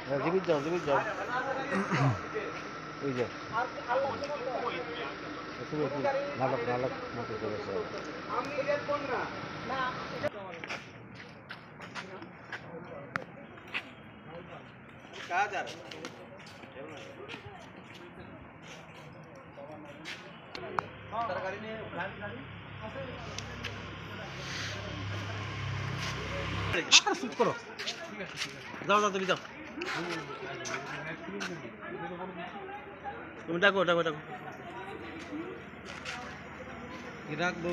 জীবিত যাও এই যে নাটক মতো করেছে কাজ আর গাড়ি নিয়ে শুট করো যাও তুমি যাও তুমি ডাকো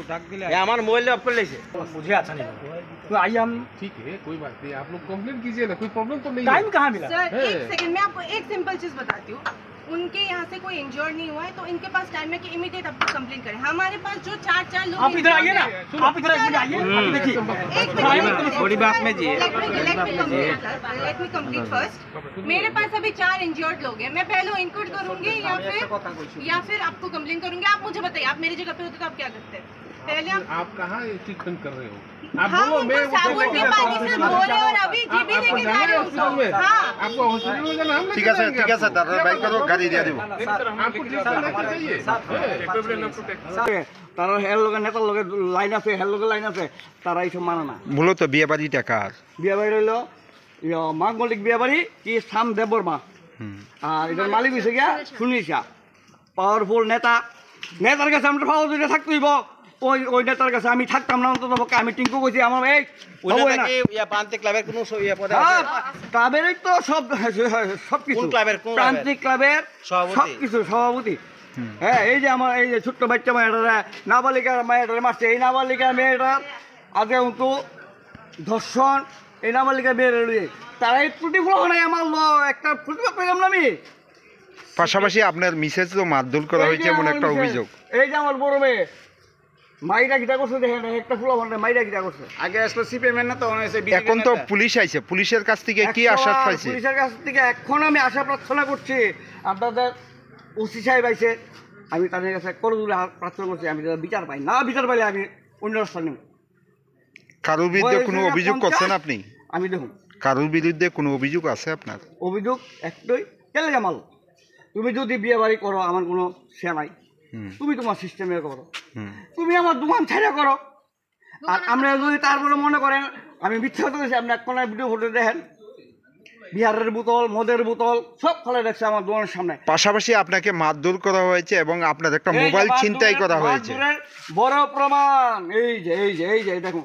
डाक दिले हमारे मोबाइल ऑफ कर लीजिए मुझे अच्छा नहीं लगा तो आइए हम ठीक है कोई बात नहीं आप लोग कंप्लेंट कीजिए ना कोई प्रॉब्लम तो नहीं टाइम कहाँ मिला सर एक सेकंड मैं आपको एक सिंपल चीज बताती हूँ उनके यहाँ से कोई इंजर्ड नहीं हुआ है तो इनके पास टाइम है कि इमीडिएट आपको कंप्लेंट करें हमारे पास जो चार लोग आप इधर आइए ना आप इधर आइए देखिए थोड़ी बात में जी लेट मी कंप्लीट फर्स्ट मेरे पास अभी 4 इंजर्ड लोग हैं मैं पहले इनको करूंगी या फिर आपको कंप्लेंट करूंगी आप मुझे बताइए आप मेरी जगह पे होते तो आप क्या करते हैं पहले आप कहाँ ट्रीटमेंट कर रहे हो आप हाँ, बोलो मैं साबुन के पानी से धो रहे और अभी जीबी लेके जा रहे हो हाँ आपको हॉस्पिटल में जाना हम ठीक है सर दादा बाइक करो गाड़ी दे दो आपको चाहिए তারা হেল লগে নেতার লগে লাইন আছে হেল লগে লাইন আছে তারা এইসব মানে না মূলত বিয়ে বাড়িটা কার বিয়ে বাড়ি রইল মা মল্লিক বিয়ে বাড়ি কি সাম দেবর মা আর এটার মালিক হয়েছে গিয়া শুনিসা পাওয়ারফুল নেতার কাছে আমরা পাওয়া যদি থাকতে হইব ওই নেতার কাছে আমি থাকতাম না অন্তত পক্ষে আমি টিঙ্কু কইছি আমার এই ক্লাবের কোনো ক্লাবেরই তো সবকিছু প্রান্তিক ক্লাবের সবকিছু সভাপতি হ্যাঁ এই যে আমার এই যে ছোট্ট বাচ্চা মেয়েটা নাবালিকার মেয়েটারে মারছে এই নাবালিকার মেয়েটার আগে তো ধর্ষণ এই নাবালিকার মেয়ের তারা এই ত্রুটিগুলো নাই আমার একটা প্রতিবাদ পেলাম না আমি পাশাপাশি আপনার মিসেস তো মারধর করা হয়েছে এমন একটা অভিযোগ এই যে আমার বড় মেয়ে মাইরা কিটা করছে দেখেন একটা ফুলা ভান্ডার মাইরা কিটা করছে আগে আসলে সিপিএম না তো এখন তো পুলিশ আইছে পুলিশের কাছ থেকে কি আশ্বাস পাইছে পুলিশের কাছ থেকে এখন আমি আশা প্রার্থনা করছি আপনাদের ওসি সাহেব আইছে আমি তাদের কাছে করজোড়ে প্রার্থনা করছি আমি বিচার পাই না বিচার পাইলে আমি অন্য রাস্তা নেব কারোর বিরুদ্ধে কোনো অভিযোগ করছেন আপনি আমি দেখুন কারোর বিরুদ্ধে কোনো অভিযোগ আছে আপনার অভিযোগ একটাই কেলে জামাল তুমি যদি বিয়ে বাড়ি করো আমার কোনো সে নাই তুমি তোমার সিস্টেমে করো তুমি আমার দোকান ছেড়ে করো আর আমরা যদি তারপরে মনে করেন আমি মিথ্যা কথা বলছি আপনি কোনো ভিডিও ফুটে দেখেন বিহারের বোতল মদের বোতল সব ফলে দেখছে আমার দোকানের সামনে পাশাপাশি আপনাকে মারধর করা হয়েছে এবং আপনার একটা মোবাইল ছিনতাই করা হয়েছে বড় প্রমাণ এই যে দেখুন